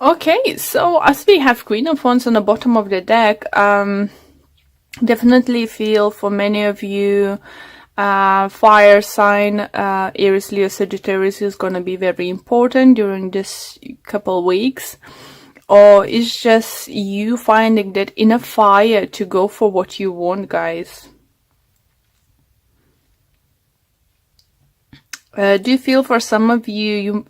Okay, so as we have Queen of Wands on the bottom of the deck, definitely feel for many of you, fire sign, Aries, Leo, Sagittarius is going to be very important during this couple weeks. Or it's just you finding that inner fire to go for what you want, guys. Do you feel for some of you, you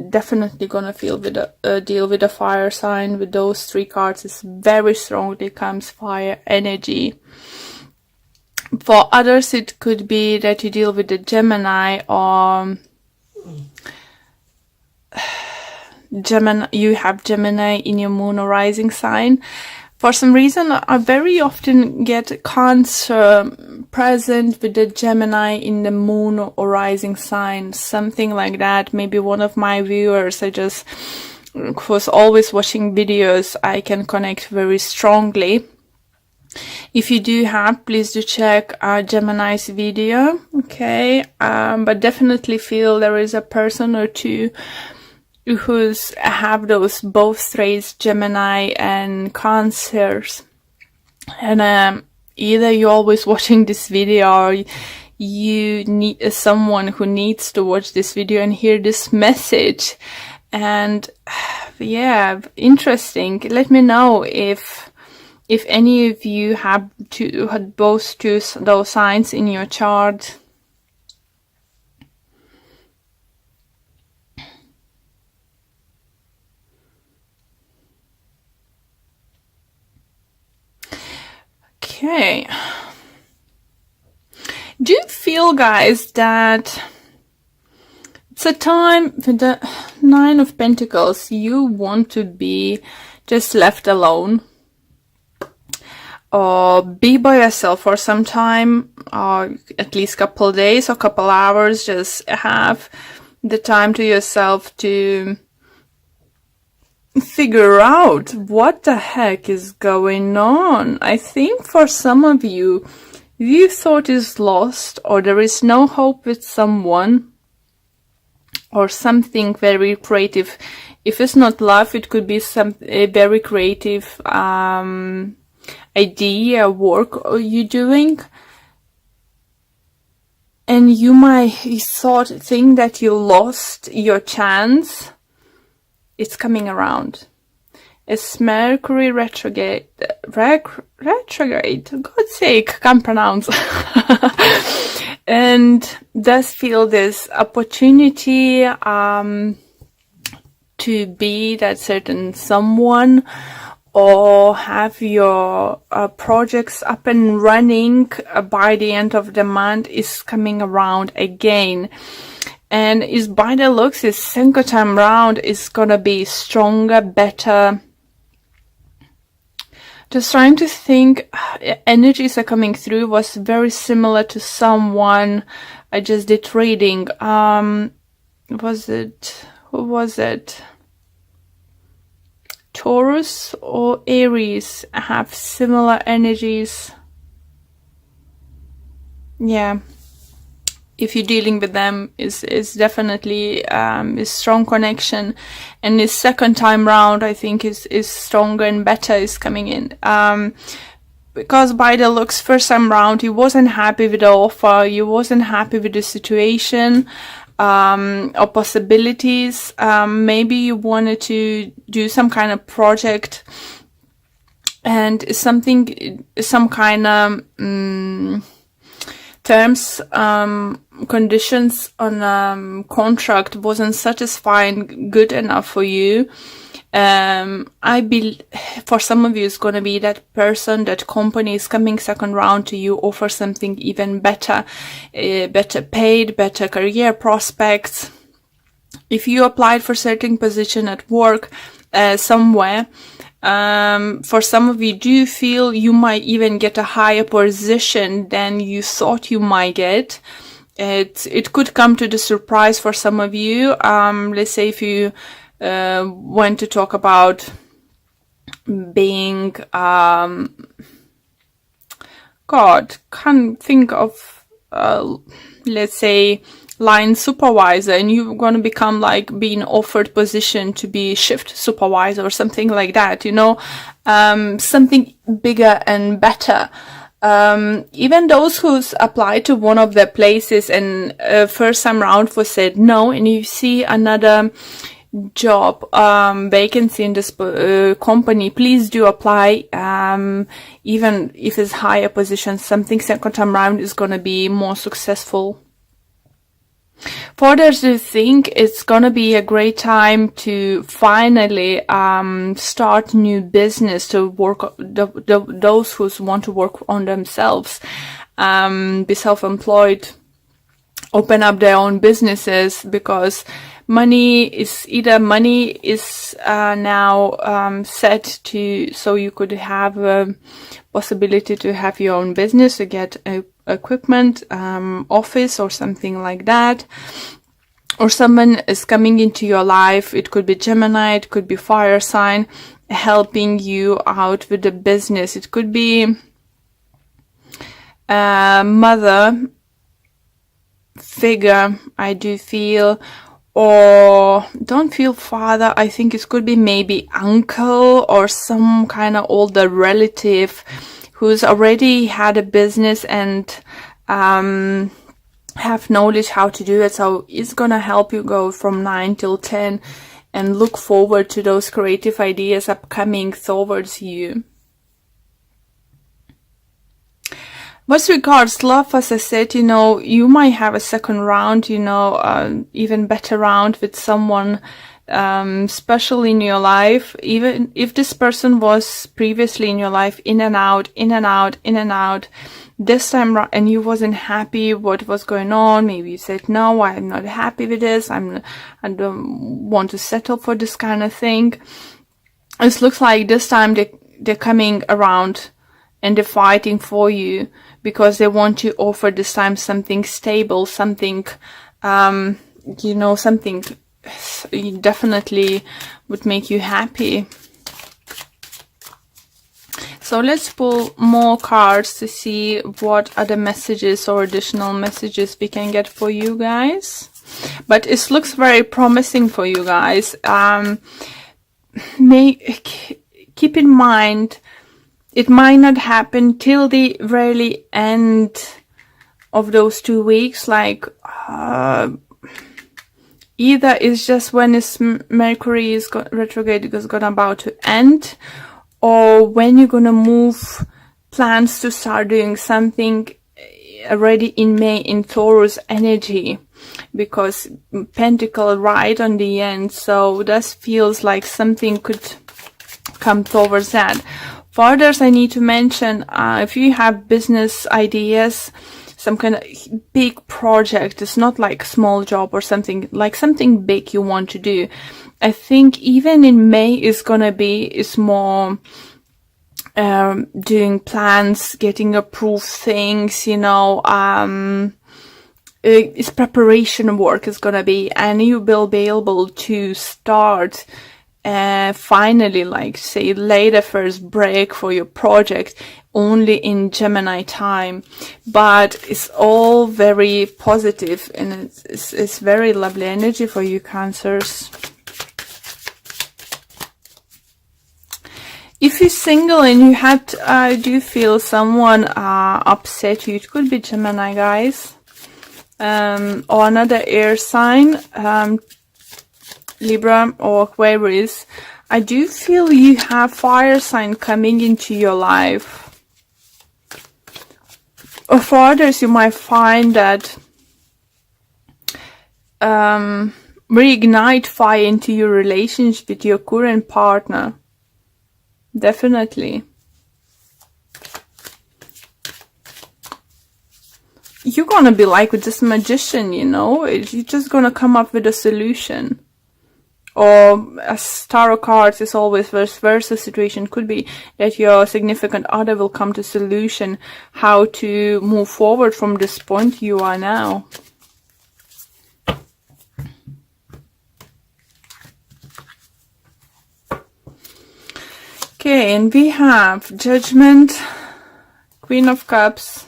definitely gonna feel with a deal with a fire sign with those three cards. It's very strongly comes fire energy. For others, it could be that you deal with the Gemini or Gemini. You have Gemini in your moon or rising sign. For some reason, I very often get Cancer present with the Gemini in the moon or rising sign, something like that. Maybe one of my viewers, I just was always watching videos, I can connect very strongly. If you do have, please do check Gemini's video, okay? But definitely feel there is a person or two who's have those both traits, Gemini and Cancers, and either you're always watching this video or you need someone who needs to watch this video and hear this message. And yeah, interesting. Let me know if any of you have both those signs in your chart. Okay. Do you feel, guys, that it's a time with the Nine of Pentacles, you want to be just left alone? Or be by yourself for some time, or at least couple of days or couple hours, just have the time to yourself to figure out what the heck is going on. I think for some of you, you thought is lost, or there is no hope with someone, or something very creative. If it's not love, it could be a very creative idea, work you're doing, and you might think that you lost your chance. It's coming around. It's Mercury retrograde. God's sake, can't pronounce. And does feel this opportunity to be that certain someone, or have your projects up and running by the end of the month is coming around again. And is by the looks, this second time round is gonna be stronger, better. Just trying to think, energies are coming through, was very similar to someone I just did reading. Who was it? Taurus or Aries have similar energies. Yeah. If you're dealing with them, is definitely is strong connection, and this second time round I think is stronger and better is coming in, because by the looks, first time round you wasn't happy with the offer, you wasn't happy with the situation or possibilities. Maybe you wanted to do some kind of project, and some kind of terms, conditions on contract wasn't satisfying, good enough for you. I believe for some of you it's going to be that person, that company is coming second round to you, offer something even better, better paid, better career prospects. If you applied for certain position at work somewhere, for some of you, do you feel you might even get a higher position than you thought you might get? It could come to the surprise for some of you. Let's say if you want to talk about being, God, can't think of, let's say, line supervisor, and you're going to become like being offered position to be shift supervisor or something like that, you know, something bigger and better. Even those who's applied to one of the places and first time round was said no, and you see another job vacancy in this company, please do apply. Even if it's higher position, something second time round is going to be more successful. For others who think it's going to be a great time to finally start new business, to work, those who want to work on themselves, be self-employed, open up their own businesses, because money is now set to, so you could have a possibility to have your own business, to get equipment, office or something like that. Or someone is coming into your life, it could be Gemini, it could be fire sign, helping you out with the business. It could be mother figure, I do feel, or don't feel father. I think it could be maybe uncle or some kind of older relative who's already had a business and have knowledge how to do it. So it's gonna help you go from 9 till 10 and look forward to those creative ideas upcoming towards you. With regards love, as I said, you know, you might have a second round, you know, even better round with someone special in your life. Even if this person was previously in your life, in and out, in and out, in and out, this time and you wasn't happy what was going on. Maybe you said, no, I'm not happy with this. I don't want to settle for this kind of thing. It looks like this time they're coming around and they're fighting for you, because they want to offer this time something stable, something, you know, something definitely would make you happy. So let's pull more cards to see what other messages or additional messages we can get for you guys. But it looks very promising for you guys. Keep in mind, it might not happen till the very end of those 2 weeks. Like, either it's just when Mercury is retrograde is gonna about to end, or when you're gonna move plans to start doing something already in May in Taurus energy, because Pentacle right on the end. So this feels like something could come towards that. For others, I need to mention, if you have business ideas, some kind of big project, it's not like a small job or something, like something big you want to do. I think even in May is more doing plans, getting approved things, you know, it's preparation work is gonna be, and you will be able to start finally, like say, lay the first break for your project only in Gemini time. But it's all very positive, and it's very lovely energy for you, Cancers. If you're single and you had, do feel someone upset you, it could be Gemini, guys, or another air sign, Libra or Aquarius. I do feel you have fire sign coming into your life. Or for others, you might find that reignite fire into your relationship with your current partner. Definitely. You're gonna be like with this magician, you know, you're just gonna come up with a solution. Or as tarot cards is always vice versa situation, could be that your significant other will come to solution how to move forward from this point you are now. Okay, and we have Judgment, Queen of Cups,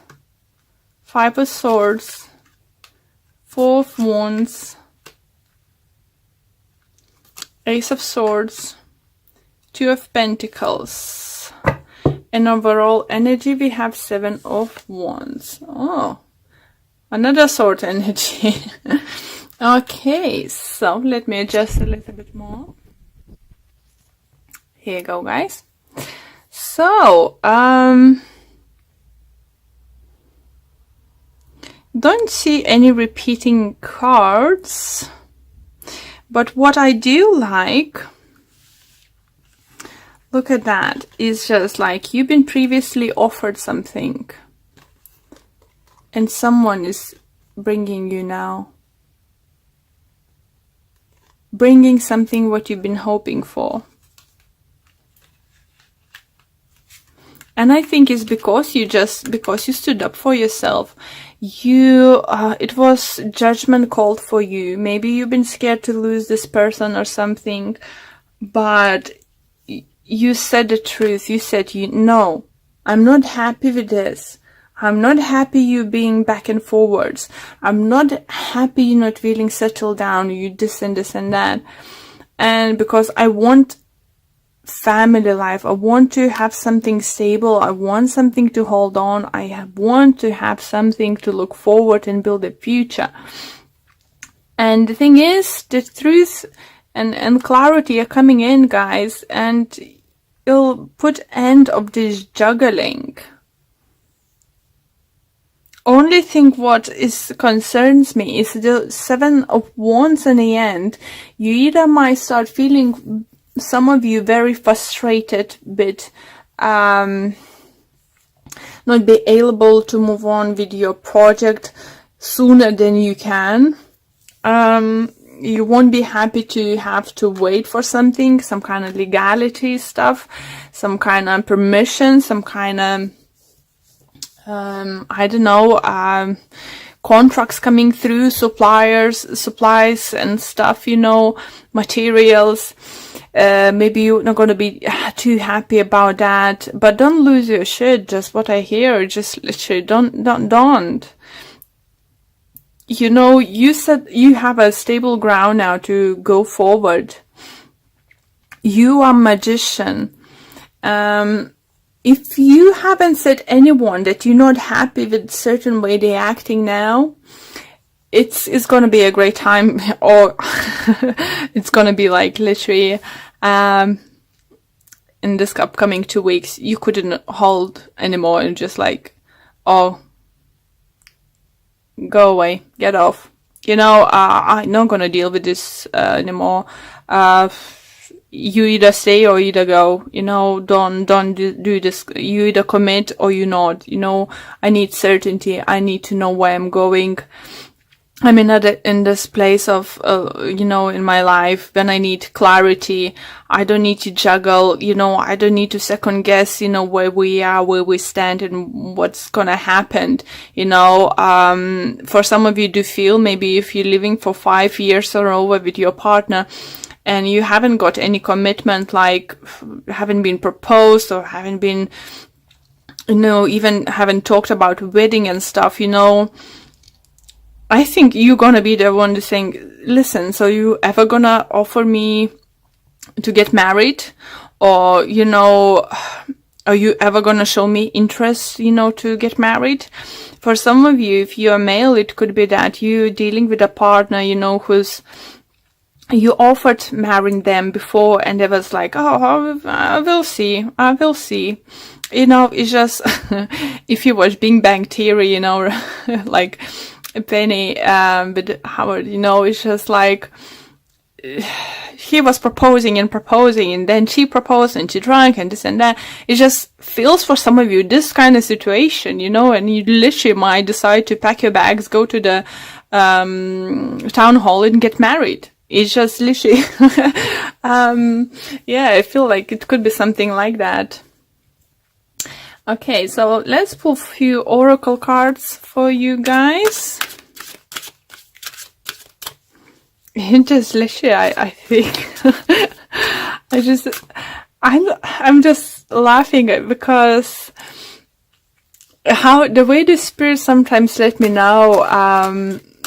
Five of Swords, Four of Wands, Ace of Swords, Two of Pentacles, and overall energy we have Seven of Wands. Oh, another sword energy. Okay, so let me adjust a little bit more. Here you go, guys. So, don't see any repeating cards, but what I do like, look at that, is just like you've been previously offered something and someone is bringing you now, bringing something what you've been hoping for. And I think it's because you stood up for yourself. It was judgment called for you. Maybe you've been scared to lose this person or something, but you said the truth. You said, no, I'm not happy with this. I'm not happy you being back and forwards. I'm not happy you not feeling settled down. You this and that. And because I want family life, I want to have something stable, I want something to hold on, I want to have something to look forward and build a future. And the thing is, the truth and clarity are coming in, guys, and you'll put end of this juggling. Only thing what concerns me is the Seven of Wands in the end. You either might start feeling, some of you, very frustrated with not be able to move on with your project sooner than you can. You won't be happy to have to wait for something, some kind of legality stuff, some kind of permission, some kind of I don't know, contracts coming through, supplies and stuff, you know, materials. Maybe you're not going to be too happy about that, but don't lose your shit. Just what I hear, just literally don't. You know, you said you have a stable ground now to go forward. You are magician. If you haven't said anyone that you're not happy with certain way they're acting now, it's gonna be a great time, or it's gonna be like literally in this upcoming 2 weeks you couldn't hold anymore and just like, oh, go away, get off, you know, I'm not gonna deal with this anymore. You either stay or either go, you know, don't do this. You either commit or you not, you know. I need certainty. I need to know where I'm going. I'm in this place of, you know, in my life when I need clarity. I don't need to juggle, you know, I don't need to second guess, you know, where we are, where we stand and what's gonna happen, you know. For some of you do feel, maybe if you're living for 5 years or over with your partner, and you haven't got any commitment, like haven't been proposed or haven't been, you know, even haven't talked about wedding and stuff, you know, I think you're gonna be the one to saying, listen, so you ever gonna offer me to get married? Or, you know, are you ever gonna show me interest, you know, to get married? For some of you, if you're male, it could be that you're dealing with a partner, you know, you offered marrying them before and they was like, oh, I will see. You know, it's just, if you watch Big Bang Theory, you know, like Penny with Howard, you know, it's just like, he was proposing and then she proposed and she drank and this and that. It just feels for some of you this kind of situation, you know, and you literally might decide to pack your bags, go to the town hall and get married. It's just literally, yeah, I feel like it could be something like that. Okay, so let's pull a few oracle cards for you guys. It just literally, I think, I'm just laughing because how the way the spirit sometimes let me know,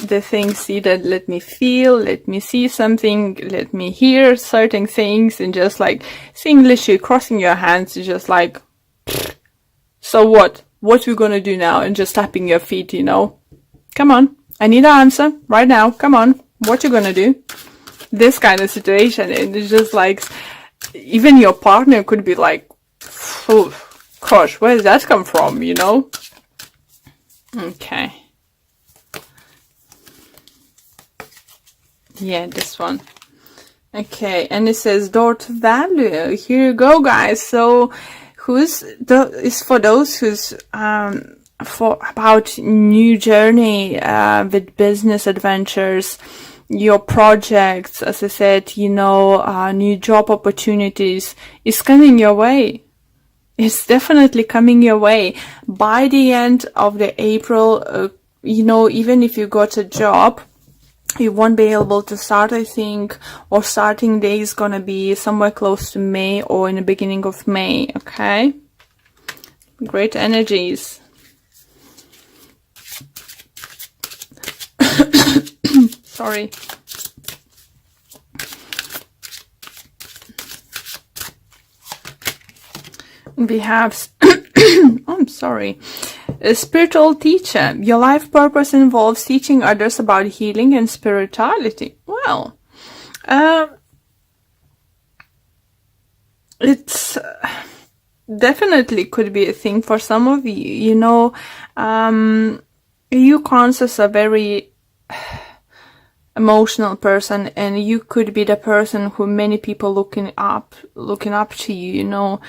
the things, see that, let me feel, let me see something, let me hear certain things, and just like seeing literally crossing your hands, just like, so what we gonna do now, and just tapping your feet, you know, come on, I need an answer right now, come on, what you gonna do, this kind of situation. And it's just like, even your partner could be like, oh gosh, where did that come from, you know? Okay. Yeah, this one. Okay, and it says Dort value. Here you go, guys. So, is for those who's for about new journey with business adventures, your projects, as I said, you know, new job opportunities is coming your way. It's definitely coming your way. By the end of the April, you know, even if you got a job, you won't be able to start, I think, or starting day is gonna be somewhere close to May or in the beginning of May, okay? Great energies. Sorry. We have, I'm sorry, a spiritual teacher. Your life purpose involves teaching others about healing and spirituality. Well, it's definitely could be a thing for some of you. You know, you Cancers are very emotional person, and you could be the person who many people looking up to you, you know.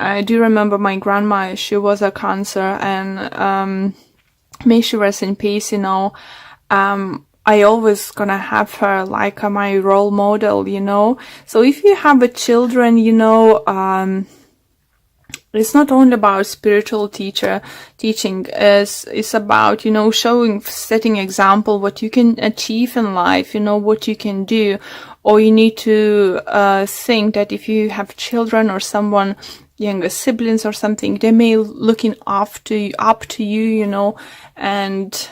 I do remember my grandma, she was a Cancer, and may she rest in peace, you know. I always gonna have her like my role model, you know. So if you have a children, you know, it's not only about spiritual teaching, it's about, you know, setting example, what you can achieve in life, you know, what you can do. Or you need to think that if you have children or someone, younger siblings or something, they may looking up to you, you know, and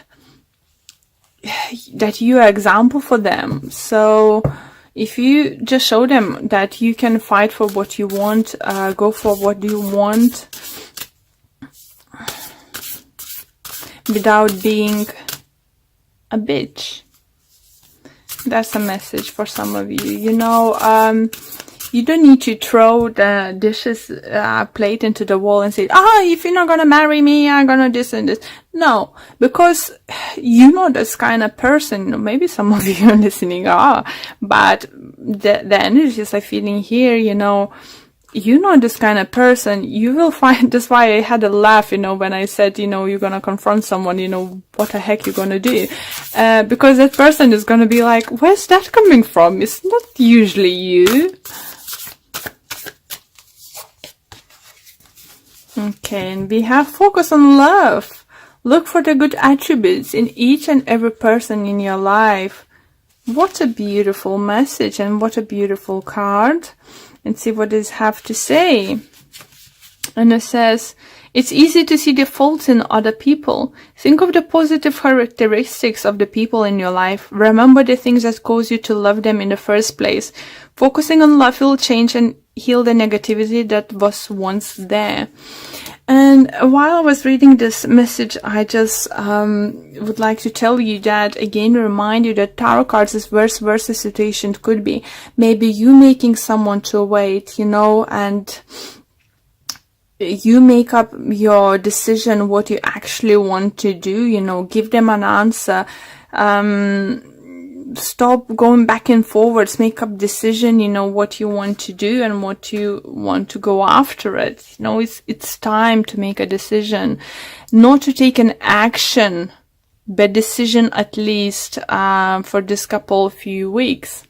that you are example for them. So if you just show them that you can fight for what you want, go for what you want without being a bitch. That's a message for some of you. You know, you don't need to throw the dishes plate into the wall and say, if you're not gonna marry me, I'm gonna this and this. No, because you know this kind of person. You know, maybe some of you listening are, but the energies I feeling here, you know this kind of person. You will find, that's why I had a laugh, you know, when I said, you know, you're gonna confront someone, you know, what the heck you're gonna do, because that person is gonna be like, where's that coming from? It's not usually you. Okay, and we have focus on love. Look for the good attributes in each and every person in your life. What a beautiful message, and what a beautiful card. And see what it have to say. And it says, it's easy to see the faults in other people. Think of the positive characteristics of the people in your life. Remember the things that cause you to love them in the first place. Focusing on love will change and heal the negativity that was once there. And while I was reading this message, I just would like to tell you that, again, remind you that tarot cards is vice versa situation could be. Maybe you making someone to wait, you know, and you make up your decision what you actually want to do, you know, give them an answer. Stop going back and forwards, make up decision, you know, what you want to do and what you want to go after it. You know, it's time to make a decision, not to take an action, but decision at least for this few weeks.